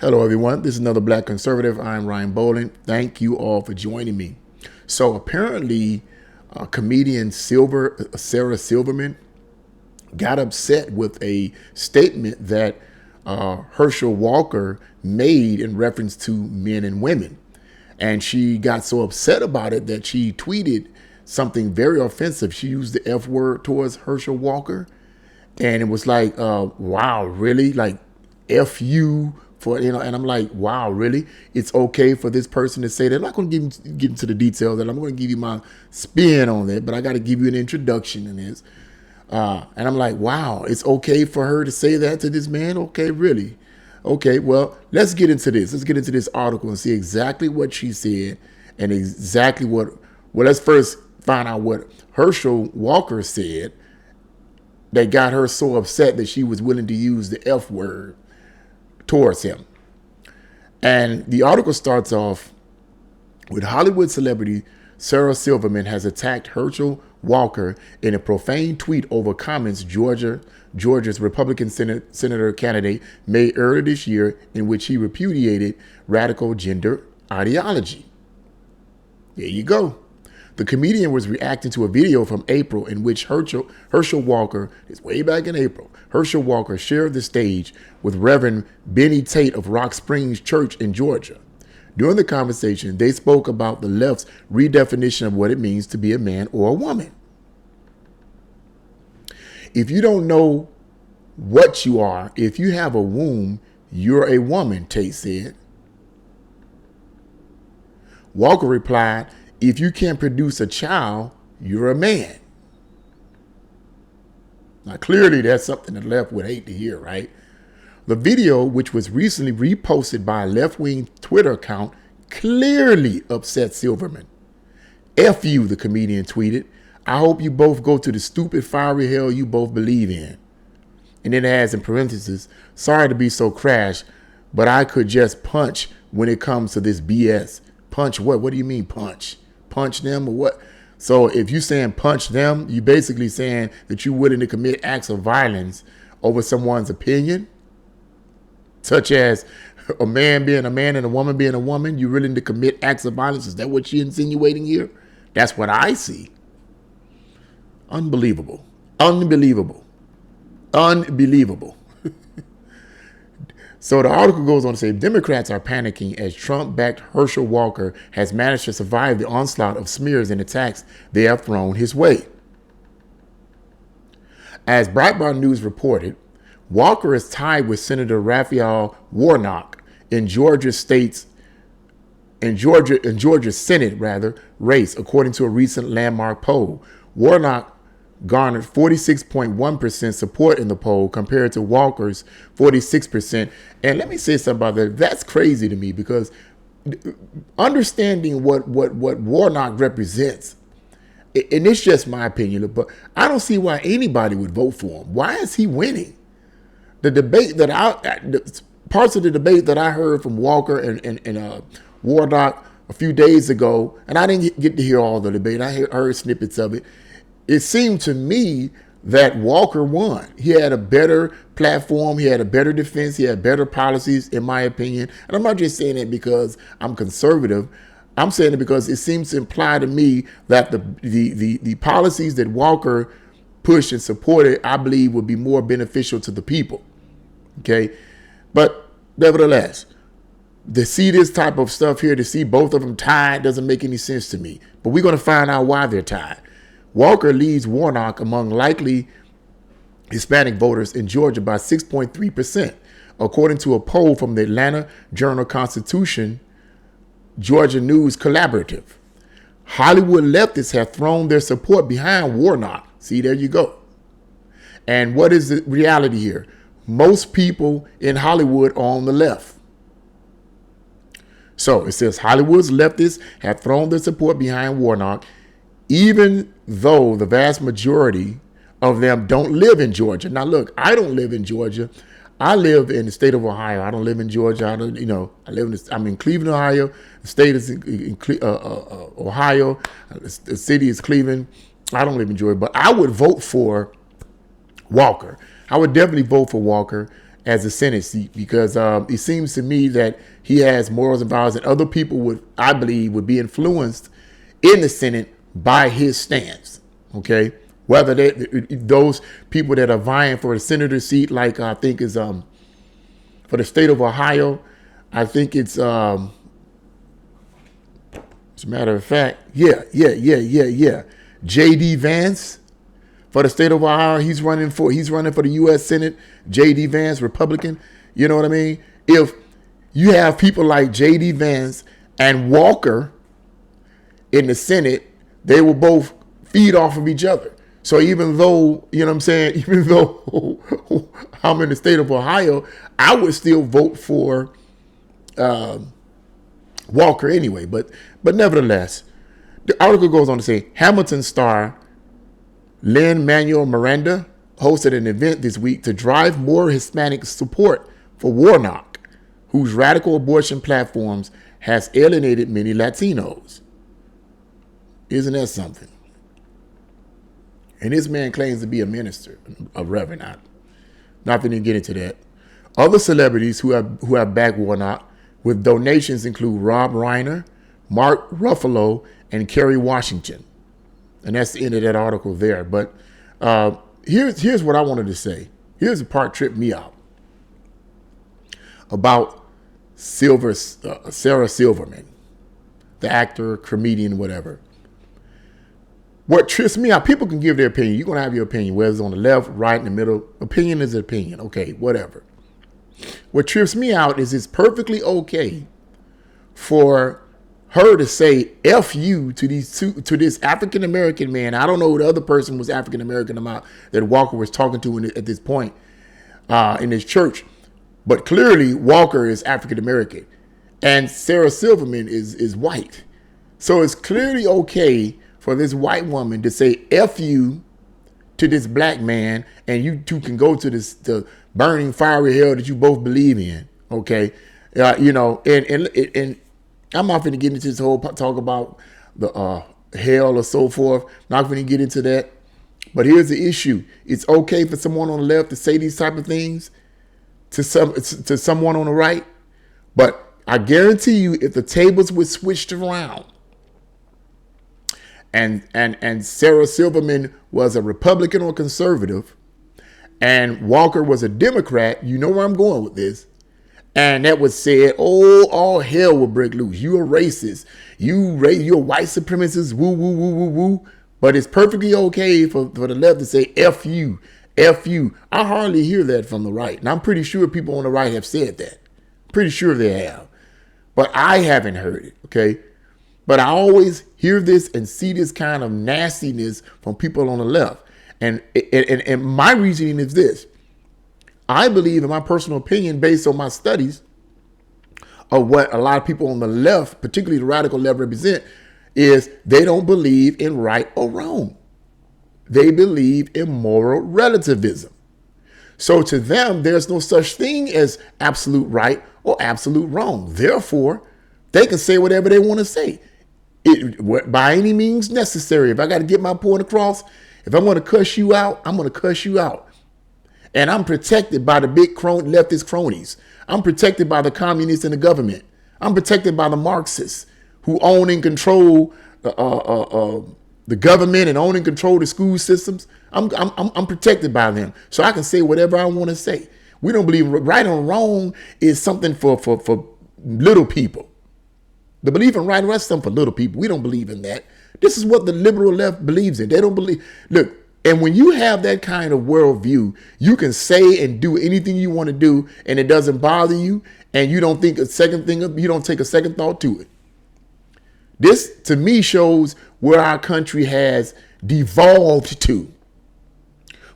Hello, everyone. This is another Black Conservative. I'm Ryan Bolin. Thank you all for joining me. So apparently, comedian Sara Silverman got upset with a statement that Herschel Walker made in reference to men and women. And she got so upset about it that she tweeted something very offensive. She used the F word towards Herschel Walker. And it was like, wow, really? Like, F you for, and I'm like, wow, really? It's okay for this person to say that. I'm not going to get into the details, and I'm going to give you my spin on it, but I got to give you an introduction in this. And I'm like, wow, it's okay for her to say that to this man? Okay, really? Okay, well, let's get into this. Let's get into this article and see exactly what she said and exactly well, let's first find out what Herschel Walker said that got her so upset that she was willing to use the F word towards him. And the article starts off with Hollywood celebrity Sara Silverman has attacked Herschel Walker in a profane tweet over comments Georgia's Republican senator candidate made earlier this year in which he repudiated radical gender ideology. There you go. The comedian was reacting to a video from April in which Herschel Walker, it's way back in April, Herschel Walker shared the stage with Reverend Benny Tate of Rock Springs Church in Georgia. During the conversation, they spoke about the left's redefinition of what it means to be a man or a woman. If you don't know what you are, if you have a womb, you're a woman, Tate said. Walker replied, if you can't produce a child, you're a man. Now, clearly, that's something the left would hate to hear, right? The video, which was recently reposted by a left-wing Twitter account, clearly upset Silverman. F you, the comedian tweeted. I hope you both go to the stupid, fiery hell you both believe in. And then it adds in parentheses, sorry to be so crass, but I could just punch when it comes to this BS. Punch what? What do you mean punch? Punch them or what? So if you're saying punch them, you're basically saying that you're willing to commit acts of violence over someone's opinion, such as a man being a man and a woman being a woman. You're willing to commit acts of violence. Is that what you're insinuating here? That's what I see. Unbelievable. Unbelievable. Unbelievable. So the article goes on to say Democrats are panicking as Trump-backed Herschel Walker has managed to survive the onslaught of smears and attacks they have thrown his way. As Breitbart News reported, Walker is tied with Senator Raphael Warnock in Georgia Senate race, according to a recent landmark poll. Warnock garnered 46.1% support in the poll compared to Walker's 46%. And let me say something about that. That's crazy to me because understanding what Warnock represents, and it's just my opinion, but I don't see why anybody would vote for him. Why is he winning? The debate parts of the debate that I heard from Walker and Warnock a few days ago, and I didn't get to hear all the debate. I heard snippets of it. It seemed to me that Walker won. He had a better platform. He had a better defense. He had better policies, in my opinion. And I'm not just saying it because I'm conservative. I'm saying it because it seems to imply to me that the policies that Walker pushed and supported, I believe, would be more beneficial to the people. Okay. But nevertheless, to see this type of stuff here, to see both of them tied, doesn't make any sense to me. But we're going to find out why they're tied. Walker leads Warnock among likely Hispanic voters in Georgia by 6.3%, according to a poll from the Atlanta Journal-Constitution Georgia News Collaborative. Hollywood leftists have thrown their support behind Warnock. See, there you go. And what is the reality here? Most people in Hollywood are on the left. So it says Hollywood's leftists have thrown their support behind Warnock, even though the vast majority of them don't live in Georgia. Now, look, I don't live in Georgia. I live in the state of Ohio. I don't live in Georgia. I'm in Cleveland, Ohio. The state is in Ohio. The city is Cleveland. I don't live in Georgia, but I would vote for Walker. I would definitely vote for Walker. as a Senate seat, because it seems to me that he has morals and values, and other people would, I believe, would be influenced in the Senate by his stance. Okay, whether those people that are vying for the senator seat, like I think is for the state of Ohio, I think it's as a matter of fact, yeah. J.D. Vance for the state of Ohio, he's running for the U.S. Senate. J.D. Vance, Republican. You know what I mean? If you have people like J.D. Vance and Walker in the Senate, they will both feed off of each other. So even though, you know what I'm saying, even though I'm in the state of Ohio, I would still vote for Walker anyway. But nevertheless, the article goes on to say Hamilton star Lin-Manuel Miranda hosted an event this week to drive more Hispanic support for Warnock, whose radical abortion platforms has alienated many Latinos. Isn't that something? And this man claims to be a minister, a reverend. Not going to get into that. Other celebrities who have backed Warnock with donations include Rob Reiner, Mark Ruffalo, and Kerry Washington. And that's the end of that article there. But here's what I wanted to say. Here's the part tripped me out about Sara Silverman, the actor, comedian, whatever. What trips me out, people can give their opinion. You're going to have your opinion, whether it's on the left, right, in the middle. Opinion is an opinion. Okay, whatever. What trips me out is it's perfectly okay for her to say F you to this African-American man. I don't know who the other person was African-American about that Walker was talking to at this point in his church. But clearly Walker is African-American and Sara Silverman is white. So it's clearly okay for this white woman to say F you to this black man, and you two can go to the burning fiery hell that you both believe in. Okay. You know, and I'm not going to get into this whole talk about the hell or so forth. Not going to get into that. But here's the issue. It's okay for someone on the left to say these type of things to someone on the right. But I guarantee you, if the tables were switched around and Sara Silverman was a Republican or conservative and Walker was a Democrat, you know where I'm going with this. And that was said, oh, all hell will break loose. You a racist. You're white supremacist. Woo, woo, woo, woo, woo. But it's perfectly okay for the left to say F you, F you. I hardly hear that from the right. And I'm pretty sure people on the right have said that. Pretty sure they have. But I haven't heard it, okay? But I always hear this and see this kind of nastiness from people on the left. And my reasoning is this. I believe, in my personal opinion, based on my studies of what a lot of people on the left, particularly the radical left, represent, is they don't believe in right or wrong. They believe in moral relativism. So to them, there's no such thing as absolute right or absolute wrong. Therefore, they can say whatever they want to say. By any means necessary. If I got to get my point across, if I'm going to cuss you out, I'm going to cuss you out. And I'm protected by the big leftist cronies. I'm protected by the communists in the government. I'm protected by the Marxists who own and control the government and own and control the school systems. I'm protected by them. So I can say whatever I want to say. We don't believe right or wrong is something for little people. The belief in right and wrong is something for little people. We don't believe in that. This is what the liberal left believes in. They don't believe. Look, and when you have that kind of worldview, you can say and do anything you want to do, and it doesn't bother you, and you don't think you don't take a second thought to it. This, to me, shows where our country has devolved to.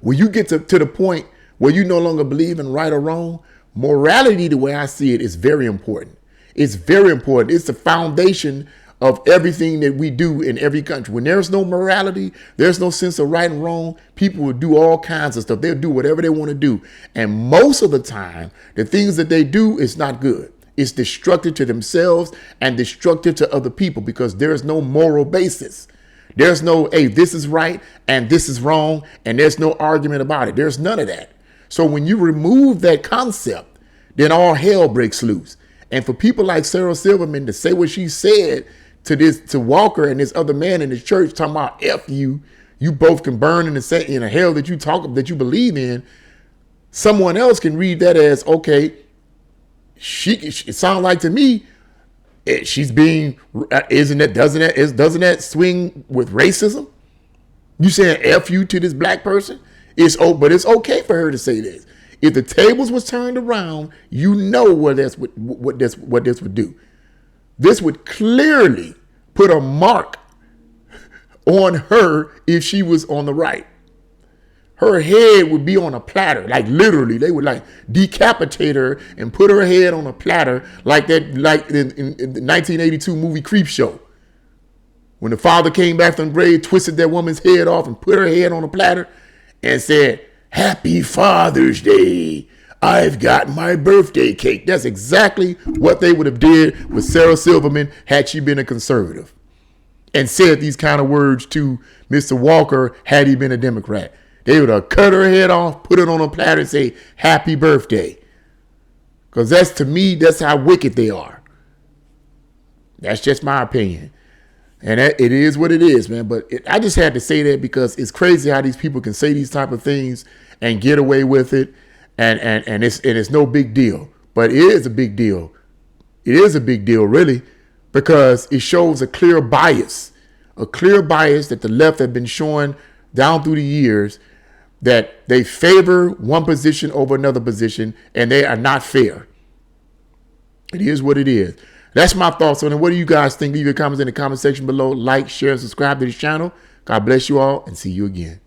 When you get to the point where you no longer believe in right or wrong, morality, the way I see it, is very important. It's very important. It's the foundation of everything that we do in every country. When there's no morality, there's no sense of right and wrong, people will do all kinds of stuff. They'll do whatever they want to do. And most of the time, the things that they do is not good. It's destructive to themselves and destructive to other people because there is no moral basis. There's no, hey, this is right and this is wrong, and there's no argument about it. There's none of that. So when you remove that concept, then all hell breaks loose. And for people like Sara Silverman to say what she said to Walker and this other man in his church, talking about F you both can burn in the hell that you believe in. Someone else can read that as, okay, it sounds like to me she's being, doesn't that swing with racism? You saying F you to this black person? But it's okay for her to say this. If the tables was turned around, you know what this would do. This would clearly put a mark on her if she was on the right. Her head would be on a platter, like literally. They would like decapitate her and put her head on a platter like that, like in the 1982 movie Creepshow. When the father came back from the grave, twisted that woman's head off and put her head on a platter and said, "Happy Father's Day. I've got my birthday cake." That's exactly what they would have did with Sara Silverman had she been a conservative and said these kind of words to Mr. Walker had he been a Democrat. They would have cut her head off, put it on a platter and say, "Happy birthday." Because to me, that's how wicked they are. That's just my opinion. And it is what it is, man. But I just had to say that because it's crazy how these people can say these type of things and get away with it. And it's no big deal. But it is a big deal. It is a big deal, really, because it shows a clear bias that the left have been showing down through the years, that they favor one position over another position, and they are not fair. It is what it is. That's my thoughts on it. What do you guys think? Leave your comments in the comment section below. Like, share, and subscribe to this channel. God bless you all, and see you again.